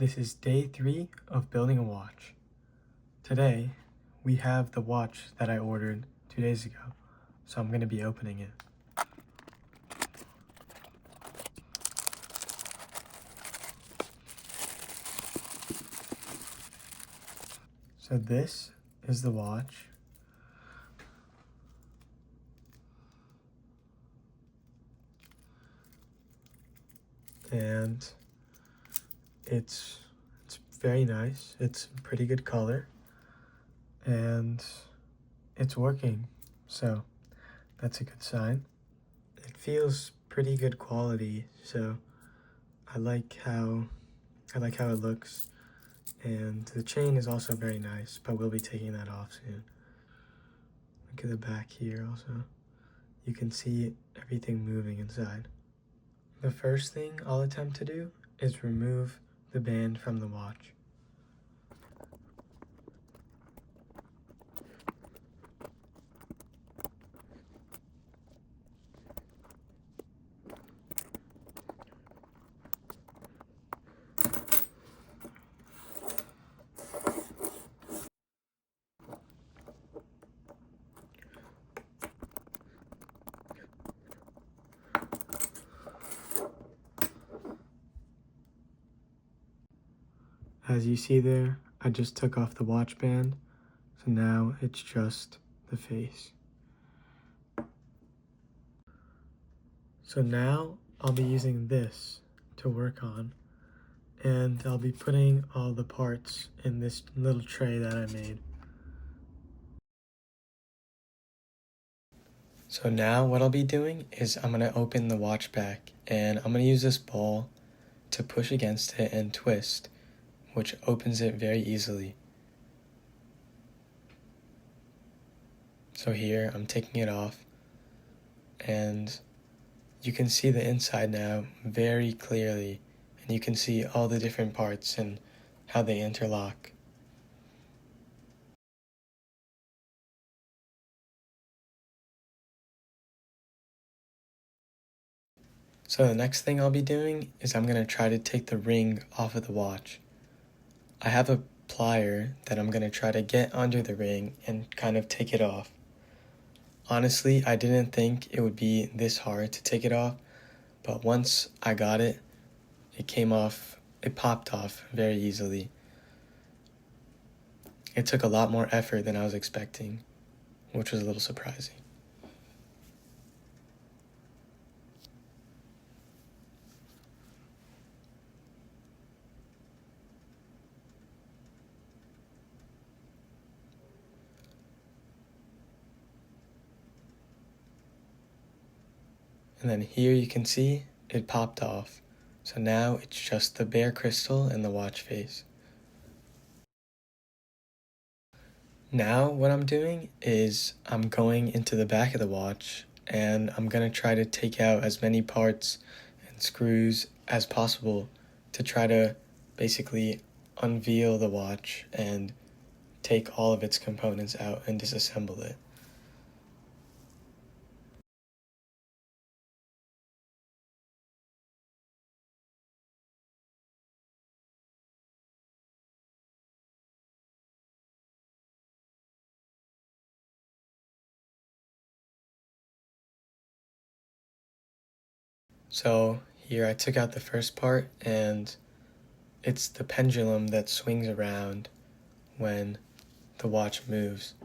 This is day 3 of building a watch. Today, we have the watch that I ordered 2 days ago, so I'm going to be opening it. So this is the watch. And it's very nice. It's a pretty good color. And it's working, so that's a good sign. It feels pretty good quality, so I like how it looks. And the chain is also very nice, but we'll be taking that off soon. Look at the back here also. You can see everything moving inside. The first thing I'll attempt to do is remove the band from the watch. As you see there, I just took off the watch band, so now it's just the face. So now I'll be using this to work on, and I'll be putting all the parts in this little tray that I made. So now what I'll be doing is I'm going to open the watch back, and I'm going to use this ball to push against it and twist, which opens it very easily. So here I'm taking it off, and you can see the inside now very clearly, and you can see all the different parts and how they interlock. So the next thing I'll be doing is I'm going to try to take the ring off of the watch. I have a plier that I'm going to try to get under the ring and kind of take it off. Honestly, I didn't think it would be this hard to take it off, but once I got it, it popped off very easily. It took a lot more effort than I was expecting, which was a little surprising. And then here you can see it popped off. So now it's just the bare crystal and the watch face. Now what I'm doing is I'm going into the back of the watch, and I'm going to try to take out as many parts and screws as possible to try to basically unveil the watch and take all of its components out and disassemble it. So here I took out the first part, and it's the pendulum that swings around when the watch moves.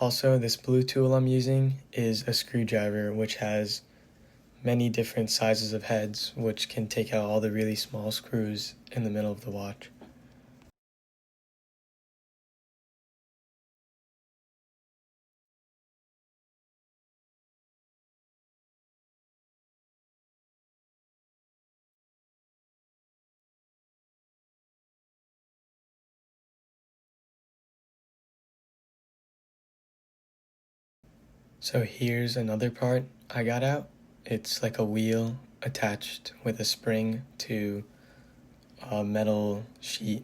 Also, this blue tool I'm using is a screwdriver which has many different sizes of heads, which can take out all the really small screws in the middle of the watch. So here's another part I got out. It's like a wheel attached with a spring to a metal sheet.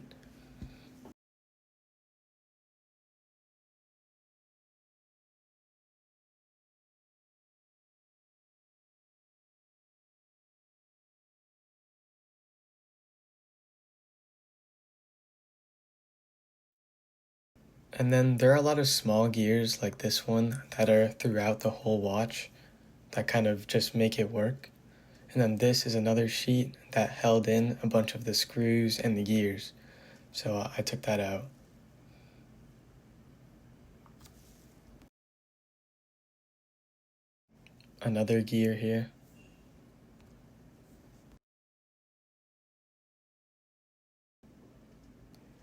And then there are a lot of small gears like this one that are throughout the whole watch that kind of just make it work. And then this is another sheet that held in a bunch of the screws and the gears. So I took that out. Another gear here.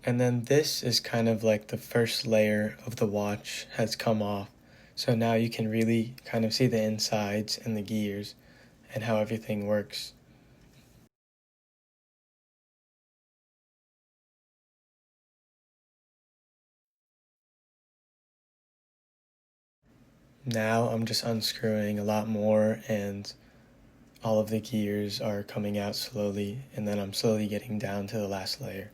And then this is kind of like the first layer of the watch has come off. So now you can really kind of see the insides and the gears and how everything works. Now I'm just unscrewing a lot more and all of the gears are coming out slowly, and then I'm slowly getting down to the last layer.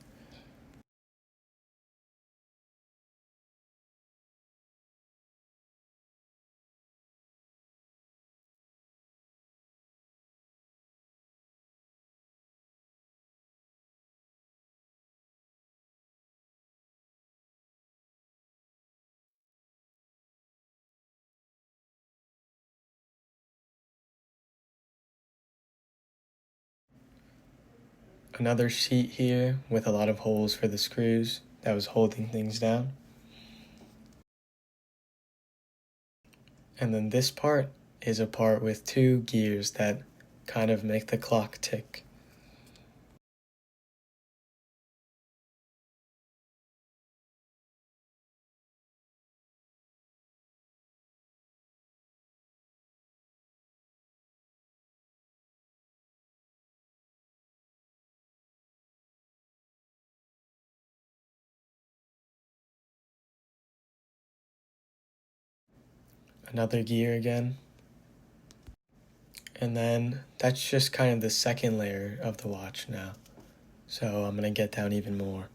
Another sheet here with a lot of holes for the screws that was holding things down. And then this part is a part with two gears that kind of make the clock tick. Another gear again. And then that's just kind of the second layer of the watch now. So I'm gonna get down even more.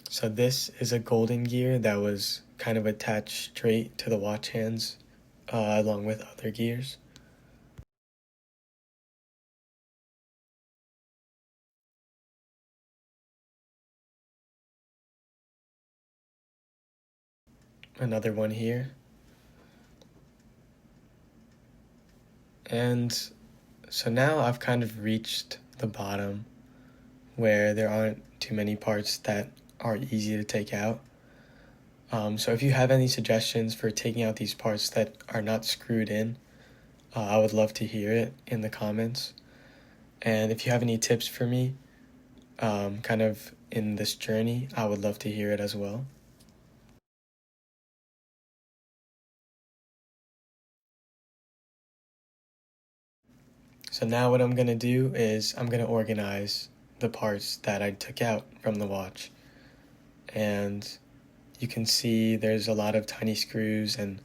So this is a golden gear that was kind of attached straight to the watch hands along with other gears. Another one here. And so now I've kind of reached the bottom where there aren't too many parts that are easy to take out. So if you have any suggestions for taking out these parts that are not screwed in, I would love to hear it in the comments. And if you have any tips for me, kind of in this journey, I would love to hear it as well. So now what I'm going to do is I'm going to organize the parts that I took out from the watch. And you can see there's a lot of tiny screws and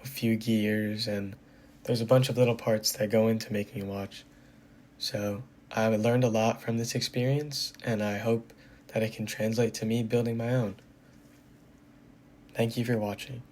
a few gears, and there's a bunch of little parts that go into making a watch. So I learned a lot from this experience, and I hope that it can translate to me building my own. Thank you for watching.